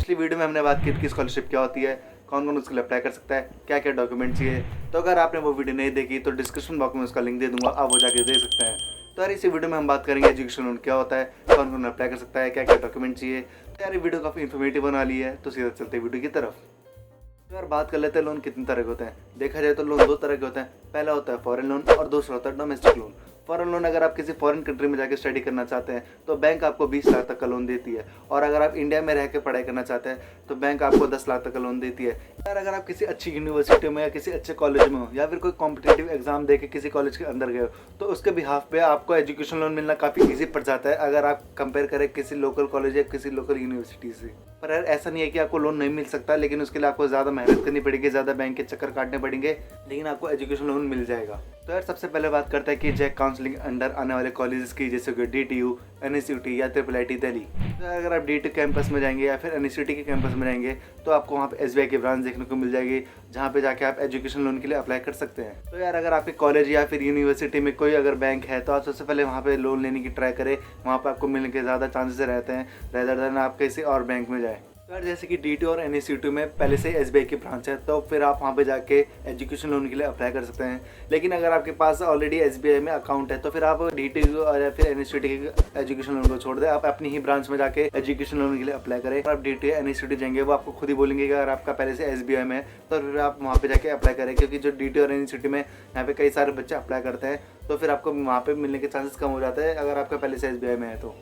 पिछली वीडियो में हमने बात की कि स्कॉलरशिप क्या होती है, कौन कौन उसके लिए अप्लाई कर सकता है, क्या क्या डॉक्यूमेंट चाहिए। तो अगर आपने वो वीडियो नहीं देखी तो डिस्क्रिप्शन बॉक्स में उसका लिंक दे दूंगा, आप वो जाके दे सकते हैं। तो यार इसी वीडियो में हम बात करेंगे एजुकेशन लोन क्या होता है, कौन कौन अप्लाई कर सकता है, क्या क्या डॉक्यूमेंट चाहिए। तो यार ये वीडियो काफ़ी इन्फॉर्मेटिव बना ली है, तो सीधा चलते वीडियो की तरफ। तो यार बात कर लेते हैं लोन कितने तरह के होते हैं। देखा जाए तो लोन दो तरह के होते हैं, पहला होता है फॉरेन लोन और दूसरा होता है डोमेस्टिक लोन। फॉरेन लोन अगर आप किसी फॉरेन कंट्री में जाकर स्टडी करना चाहते हैं तो बैंक आपको 20 लाख तक का लोन देती है, और अगर आप इंडिया में रह के पढ़ाई करना चाहते हैं तो बैंक आपको 10 लाख तक का लोन देती है। यार अगर आप किसी अच्छी यूनिवर्सिटी में या किसी अच्छे कॉलेज में हो या फिर कोई कॉम्पिटेटिव एग्जाम दे के किसी कॉलेज के अंदर गए हो तो उसके बिहाफ पे आपको एजुकेशन लोन मिलना काफ़ी ईजी पड़ जाता है, अगर आप कंपेयर करें किसी लोकल कॉलेज या किसी लोकल यूनिवर्सिटी से। पर यार ऐसा नहीं है कि आपको लोन नहीं मिल सकता, लेकिन उसके लिए आपको ज़्यादा मेहनत करनी पड़ेगी, ज़्यादा बैंक के चक्कर काटने पड़ेंगे, लेकिन आपको एजुकेशन लोन मिल जाएगा। तो यार सबसे पहले बात करते हैं कि जैक काउंसलिंग अंडर आने वाले कॉलेजेस की, जैसे कि DTU, NSUT या IIIT दिल्ली। तो अगर आप DTU कैंपस में जाएंगे या फिर NSUT के कैंपस में जाएंगे तो आपको वहाँ पे SBI की ब्रांच देखने को मिल जाएगी, जहाँ पे जाके आप एजुकेशन लोन के लिए अप्लाई कर सकते हैं। तो यार अगर आपके कॉलेज या फिर यूनिवर्सिटी में कोई अगर बैंक है तो आप सबसे पहले वहाँ पे लोन लेने की ट्राई करें, वहाँ पर आपको मिलने के ज़्यादा चांसेस रहते हैं रेदर देन आप किसी और बैंक में जाए। तो यार जैसे कि DTU और NSUT में पहले से SBI की ब्रांच है तो फिर आप वहाँ पे जाके एजुकेशन लोन के लिए अप्लाई कर सकते हैं। लेकिन अगर आपके पास ऑलरेडी SBI में अकाउंट है तो फिर आप DTU और या फिर NSUT के एजुकेशन लोन को छोड़ दें, आप अपनी ही ब्रांच में जाके एजुकेशन लोन के लिए अप्लाई करें। आप DTU NSUT जाएंगे वो आपको खुद ही बोलेंगे कि अगर आपका पहले से SBI में है तो फिर आप वहाँ पे जाके अप्लाई करें, क्योंकि जो DTU और NSUT में यहाँ पे कई सारे बच्चे अप्लाई करते हैं तो फिर आपको वहाँ पे मिलने के चांसेस कम हो जाते हैं अगर आपका पहले से SBI में है। तो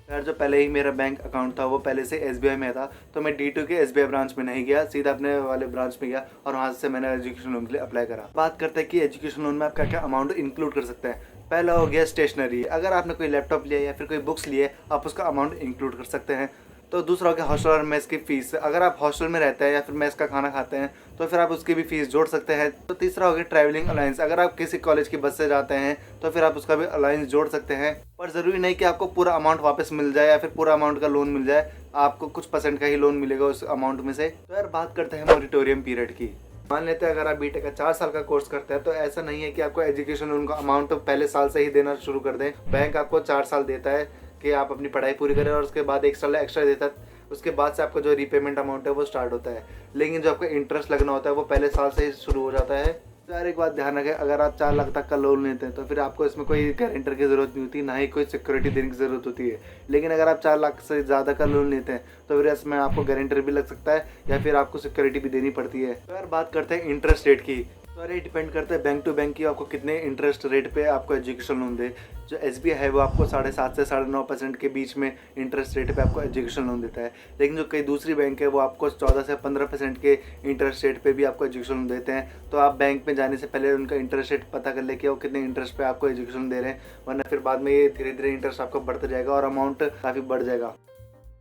यार जो पहले ही मेरा बैंक अकाउंट था वो पहले से SBI में था तो मैं DTU के SBI ब्रांच में नहीं गया, सीधा अपने वाले ब्रांच में गया और वहाँ से मैंने एजुकेशन लोन के लिए अप्लाई करा। बात करते हैं कि एजुकेशन लोन में आप क्या क्या अमाउंट इंक्लूड कर सकते हैं। पहला हो गया स्टेशनरी, अगर आपने कोई लैपटॉप लिया या फिर कोई बुक्स लिए आप उसका अमाउंट इंक्लूड कर सकते हैं। तो दूसरा हो गया हॉस्टल और मेस की फ़ीस, अगर आप हॉस्टल में रहते हैं या फिर मेस का खाना खाते हैं तो फिर आप उसकी भी फ़ीस जोड़ सकते हैं। तो तीसरा हो गया ट्रैवलिंग अलाउंस, अगर आप किसी कॉलेज की बस से जाते हैं तो फिर आप उसका भी अलाउंस जोड़ सकते हैं। पर ज़रूरी नहीं कि आपको पूरा अमाउंट वापस मिल जाए या फिर पूरा अमाउंट का लोन मिल जाए, आपको कुछ % का ही लोन मिलेगा उस अमाउंट में से। तो यार बात करते हैं मॉरिटोरियम पीरियड की। मान लेते हैं अगर आप बीटेक का 4 साल का कोर्स करते हैं तो ऐसा नहीं है कि आपको एजुकेशन लोन का अमाउंट तो पहले साल से ही देना शुरू कर दें। बैंक आपको 4 साल देता है कि आप अपनी पढ़ाई पूरी करें और उसके बाद 1 साल एक्स्ट्रा देता है, उसके बाद से आपका जो रीपेमेंट अमाउंट है वो स्टार्ट होता है। लेकिन जो आपका इंटरेस्ट लगना होता है वो पहले साल से ही शुरू हो जाता है। तो यार एक बात ध्यान रखें, अगर आप 4 लाख तक का लोन लेते हैं तो फिर आपको इसमें कोई गारंटर की ज़रूरत नहीं होती, ना ही कोई सिक्योरिटी देने की ज़रूरत होती है। लेकिन अगर आप 4 लाख से ज़्यादा का लोन लेते हैं तो फिर इसमें आपको गारंटर भी लग सकता है या फिर आपको सिक्योरिटी भी देनी पड़ती है। तो यार बात करते हैं इंटरेस्ट रेट की। तो अरे डिपेंड करता है बैंक टू बैंक की आपको कितने इंटरेस्ट रेट पे आपको एजुकेशन लोन दे। जो SBI है वो आपको 7.5 से 9.5% के बीच में इंटरेस्ट रेट पे आपको एजुकेशन लोन देता है। लेकिन जो कई दूसरी बैंक है वो आपको 14 से 15% के इंटरेस्ट रेट पे भी आपको एजुकेशन लोन देते हैं। तो आप बैंक में जाने से पहले उनका इंटरेस्ट रेट पता कर ले कि वो कितने इंटरेस्ट पे आपको एजुकेशन दे रहे हैं, वरना फिर बाद में ये धीरे धीरे इंटरेस्ट आपको बढ़ता जाएगा और अमाउंट काफ़ी बढ़ जाएगा।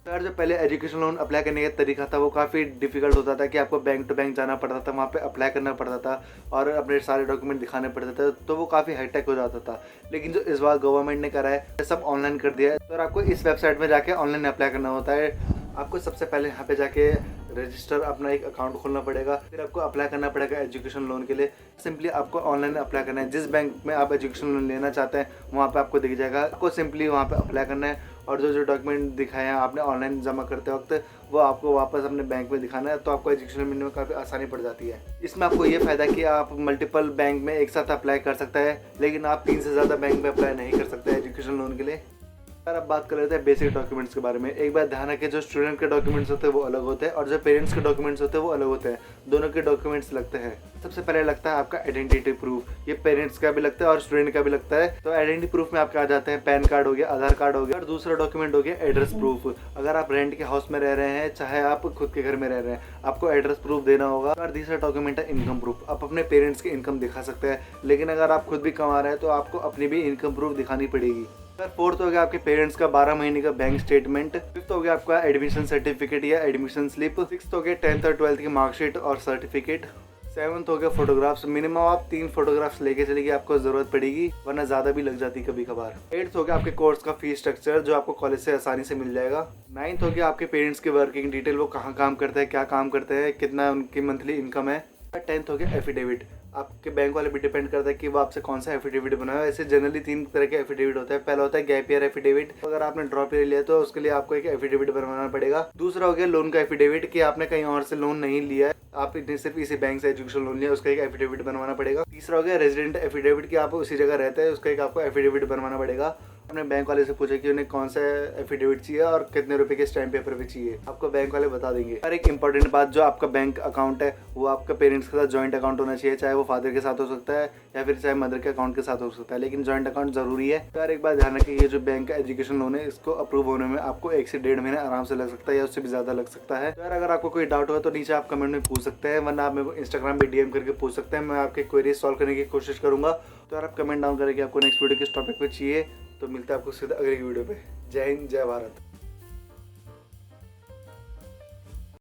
तो यार जो पहले एजुकेशन लोन अप्लाई करने का तरीका था वो काफ़ी डिफिकल्ट होता था कि आपको बैंक टू बैंक जाना पड़ता था, वहाँ पे अप्लाई करना पड़ता था और अपने सारे डॉक्यूमेंट दिखाने पड़ते थे, तो वो काफ़ी हाईटेक हो जाता था। लेकिन जो इस बार गवर्नमेंट ने करा है सब ऑनलाइन कर दिया है। तो आपको इस वेबसाइट में जाके ऑनलाइन अप्लाई करना होता है। आपको सबसे पहले यहाँ पे जाके रजिस्टर अपना एक अकाउंट खोलना पड़ेगा, फिर आपको अप्लाई करना पड़ेगा एजुकेशन लोन के लिए। सिंपली आपको ऑनलाइन अप्लाई करना है, जिस बैंक में आप एजुकेशन लोन लेना चाहते हैं वहाँ पे आपको दिख जाएगा। आपको सिंपली वहाँ पे अप्लाई करना है और जो जो डॉक्यूमेंट दिखाए हैं आपने ऑनलाइन जमा करते वक्त वो आपको वापस अपने बैंक में दिखाना है, तो आपको एजुकेशन मिलने में काफ़ी आसानी पड़ जाती है। इसमें आपको ये फ़ायदा है कि आप मल्टीपल बैंक में एक साथ अप्लाई कर सकते हैं, लेकिन आप 3 से ज़्यादा बैंक में अप्लाई नहीं कर सकते एजुकेशन लोन के लिए। यार अब बात कर लेते हैं बेसिक डॉक्यूमेंट्स के बारे में। एक बात ध्यान रखें, जो स्टूडेंट के डॉक्यूमेंट्स होते हैं वो अलग होते हैं और जो पेरेंट्स के डॉक्यूमेंट्स होते हैं वो अलग होते हैं। दोनों के डॉक्यूमेंट्स लगते हैं। सबसे पहले लगता है आपका आइडेंटिटी प्रूफ, ये पेरेंट्स का भी लगता है और स्टूडेंट का भी लगता है। तो आइडेंटिटी प्रूफ में आपके आ जाते हैं पैन कार्ड हो गया, आधार कार्ड हो गया, और दूसरा डॉक्यूमेंट हो गया एड्रेस प्रूफ। अगर आप रेंट के हाउस में रह रहे हैं चाहे आप खुद के घर में रह रहे हैं, आपको एड्रेस प्रूफ देना होगा। और तीसरा डॉक्यूमेंट है इनकम प्रूफ, आप अपने पेरेंट्स की इनकम दिखा सकते हैं, लेकिन अगर आप खुद भी कमा रहे हैं तो आपको अपनी भी इनकम प्रूफ दिखानी पड़ेगी। सर फोर्थ हो गया आपके पेरेंट्स का 12 महीने का बैंक स्टेटमेंट। फिफ्थ हो गया आपका एडमिशन सर्टिफिकेट या एडमिशन स्लिप। सिक्स्थ हो गया 10th और 12th की मार्कशीट और सर्टिफिकेट। सेवंथ हो गया फोटोग्राफ्स, मिनिमम आप 3 फोटोग्राफ्स लेके चलेगी, आपको जरूरत पड़ेगी वरना ज़्यादा भी लग जाती कभी कभार। 8th हो गया आपके कोर्स का फीस स्ट्रक्चर जो आपको कॉलेज से आसानी से मिल जाएगा। 9th हो गया आपके पेरेंट्स की वर्किंग डिटेल, वो कहाँ काम करते हैं, क्या काम करते हैं, कितना उनकी मंथली इनकम है। 10th हो गया एफिडेविट, आपके बैंक वाले भी डिपेंड करता है कि वो आपसे कौन सा एफिडेविट बनाया। ऐसे जनरली 3 तरह के एफिडेविट होता है। पहला होता है गैप ईयर एफिडेविट, अगर आपने ड्रॉप ईयर लिया तो उसके लिए आपको एक एफिडेविट बनवाना पड़ेगा। दूसरा हो गया लोन का एफिडेविट, कि आपने कहीं और से लोन नहीं लिया है, आपने सिर्फ इसी बैंक से एजुकेशन लोन लिया, उसका एक एफिडेविट बनवाना पड़ेगा। तीसरा हो गया रेजिडेंट एफिडेविट, कि आप उसी जगह रहते हैं, उसका एक आपको एफिडेविट बनवाना पड़ेगा। अपने बैंक वाले से पूछे कि उन्हें कौन सा एफिडेविट चाहिए और कितने रुपए के स्टैम्प पेपर पे चाहिए, आपको बैंक वाले बता देंगे। और एक इंपॉर्टेंट बात, जो आपका बैंक अकाउंट है वो आपका पेरेंट्स के साथ जॉइंट अकाउंट होना चाहिए, चाहे वो फादर के साथ हो सकता है या फिर चाहे मदर के अकाउंट के साथ हो सकता है, लेकिन जॉइंट अकाउंट जरूरी है। तो यार एक बात ध्यान रखिए, ये जो बैंक का एजुकेशन लोन है इसको अप्रूव होने में आपको 1 से 1.5 महीने आराम से लग सकता है या उससे भी ज्यादा लग सकता है। तो यार अगर आपको कोई डाउट हो तो नीचे आप कमेंट में पूछ सकते हैं, वरना आप मेरे को इंस्टाग्राम पे डीएम करके पूछ सकते हैं, मैं आपके क्वेरीज सॉल्व करने की कोशिश करूंगा। तो यार आप कमेंट डाउन करें कि आपको नेक्स्ट वीडियो किस टॉपिक पे चाहिए। तो मिलता है आपको सीधा अगली वीडियो पे। जय हिंद, जय भारत।